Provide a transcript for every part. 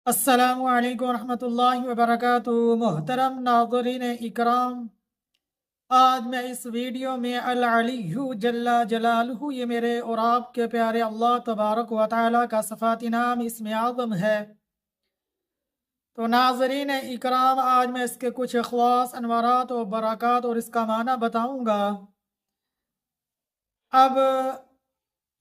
السلام علیکم ورحمۃ اللہ وبرکاتہ۔ محترم ناظرین اکرام، آج میں اس ویڈیو میں العلی جل جلالہ، یہ میرے اور آپ کے پیارے اللہ تبارک و تعالیٰ کا صفاتی نام اسم اعظم ہے۔ تو ناظرین اکرام، آج میں اس کے کچھ خواص، انوارات و برکات اور اس کا معنی بتاؤں گا۔ اب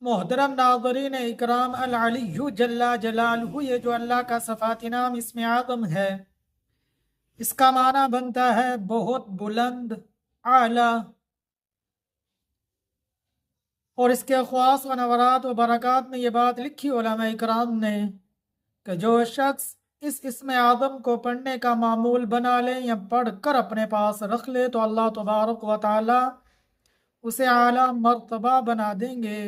محترم ناظرین اکرام، العلی جل جلالہ، یہ جو اللہ کا صفاتی نام اسم اعظم ہے، اس کا معنی بنتا ہے بہت بلند، اعلیٰ۔ اور اس کے خواص و نورات و برکات میں یہ بات لکھی علماء اکرام نے کہ جو شخص اس اسم اعظم کو پڑھنے کا معمول بنا لے یا پڑھ کر اپنے پاس رکھ لے تو اللہ تبارک و تعالی اسے اعلیٰ مرتبہ بنا دیں گے،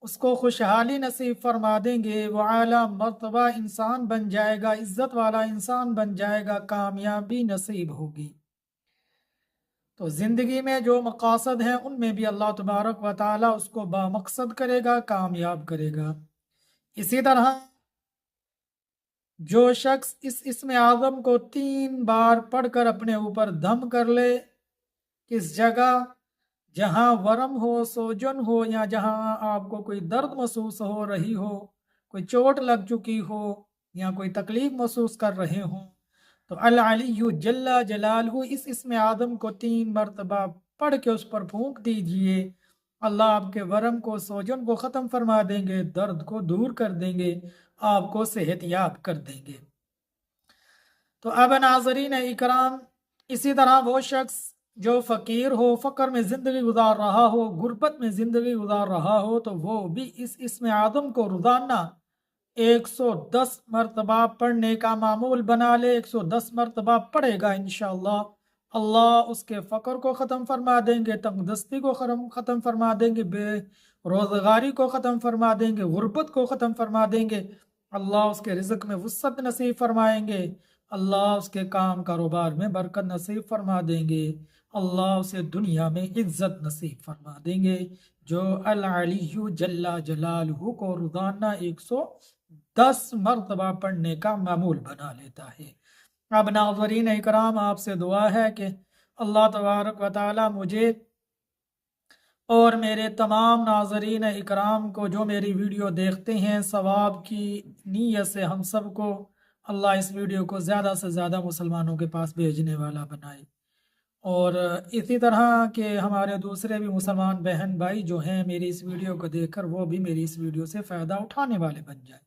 اس کو خوشحالی نصیب فرما دیں گے، وہ اعلیٰ مرتبہ انسان بن جائے گا، عزت والا انسان بن جائے گا، کامیابی نصیب ہوگی۔ تو زندگی میں جو مقاصد ہیں ان میں بھی اللہ تبارک و تعالیٰ اس کو بامقصد کرے گا، کامیاب کرے گا۔ اسی طرح جو شخص اس اسم اعظم کو 3 بار پڑھ کر اپنے اوپر دم کر لے، کس جگہ جہاں ورم ہو، سوجن ہو، یا جہاں آپ کو کوئی درد محسوس ہو رہی ہو، کوئی چوٹ لگ چکی ہو یا کوئی تکلیف محسوس کر رہے ہوں، تو العلی جل جلالہ اس اسم اعظم کو 3 مرتبہ پڑھ کے اس پر پھونک دیجئے، اللہ آپ کے ورم کو، سوجن کو ختم فرما دیں گے، درد کو دور کر دیں گے، آپ کو صحت یاب کر دیں گے۔ تو اب ناظرین اکرام، اسی طرح وہ شخص جو فقیر ہو، فقر میں زندگی گزار رہا ہو، غربت میں زندگی گزار رہا ہو، تو وہ بھی اس اسم اعظم کو روزانہ 110 مرتبہ پڑھنے کا معمول بنا لے، 110 مرتبہ پڑھے گا انشاءاللہ، اللہ اس کے فقر کو ختم فرما دیں گے، تنگ دستی کو ختم فرما دیں گے، بے روزگاری کو ختم فرما دیں گے، غربت کو ختم فرما دیں گے، اللہ اس کے رزق میں وسعت نصیب فرمائیں گے، اللہ اس کے کام کاروبار میں برکت نصیب فرما دیں گے، اللہ اسے دنیا میں عزت نصیب فرما دیں گے، جو العلی جل جلالہ کو روزانہ 110 مرتبہ پڑھنے کا معمول بنا لیتا ہے۔ اب ناظرین اکرام، آپ سے دعا ہے کہ اللہ تبارک و تعالی مجھے اور میرے تمام ناظرین اکرام کو جو میری ویڈیو دیکھتے ہیں، ثواب کی نیت سے ہم سب کو اللہ اس ویڈیو کو زیادہ سے زیادہ مسلمانوں کے پاس بھیجنے والا بنائے، اور اسی طرح کہ ہمارے دوسرے بھی مسلمان بہن بھائی جو ہیں میری اس ویڈیو کو دیکھ کر وہ بھی میری اس ویڈیو سے فائدہ اٹھانے والے بن جائیں۔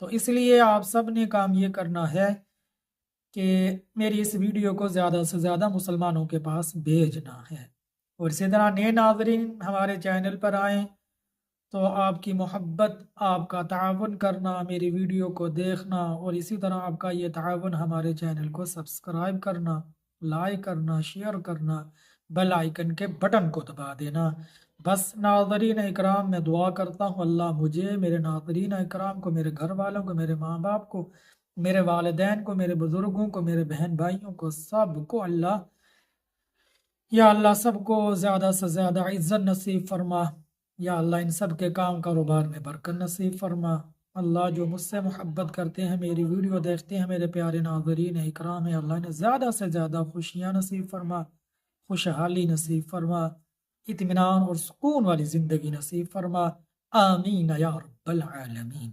تو اس لیے آپ سب نے کام یہ کرنا ہے کہ میری اس ویڈیو کو زیادہ سے زیادہ مسلمانوں کے پاس بھیجنا ہے، اور اسی طرح نئے ناظرین ہمارے چینل پر آئیں تو آپ کی محبت، آپ کا تعاون کرنا، میری ویڈیو کو دیکھنا، اور اسی طرح آپ کا یہ تعاون ہمارے چینل کو سبسکرائب کرنا، لائک کرنا، شیئر کرنا، بیل آئیکن کے بٹن کو دبا دینا۔ بس ناظرین اکرام، میں دعا کرتا ہوں اللہ مجھے، میرے ناظرین اکرام کو، میرے گھر والوں کو، میرے ماں باپ کو، میرے والدین کو، میرے بزرگوں کو، میرے بہن بھائیوں کو، سب کو اللہ، یا اللہ سب کو زیادہ سے زیادہ عزت نصیب فرما، یا اللہ ان سب کے کام کاروبار میں برکت نصیب فرما۔ اللہ جو مجھ سے محبت کرتے ہیں، میری ویڈیو دیکھتے ہیں، میرے پیارے ناظرین اکرام ہیں، اللہ نے زیادہ سے زیادہ خوشیاں نصیب فرما، خوشحالی نصیب فرما، اطمینان اور سکون والی زندگی نصیب فرما، آمین یا رب العالمین۔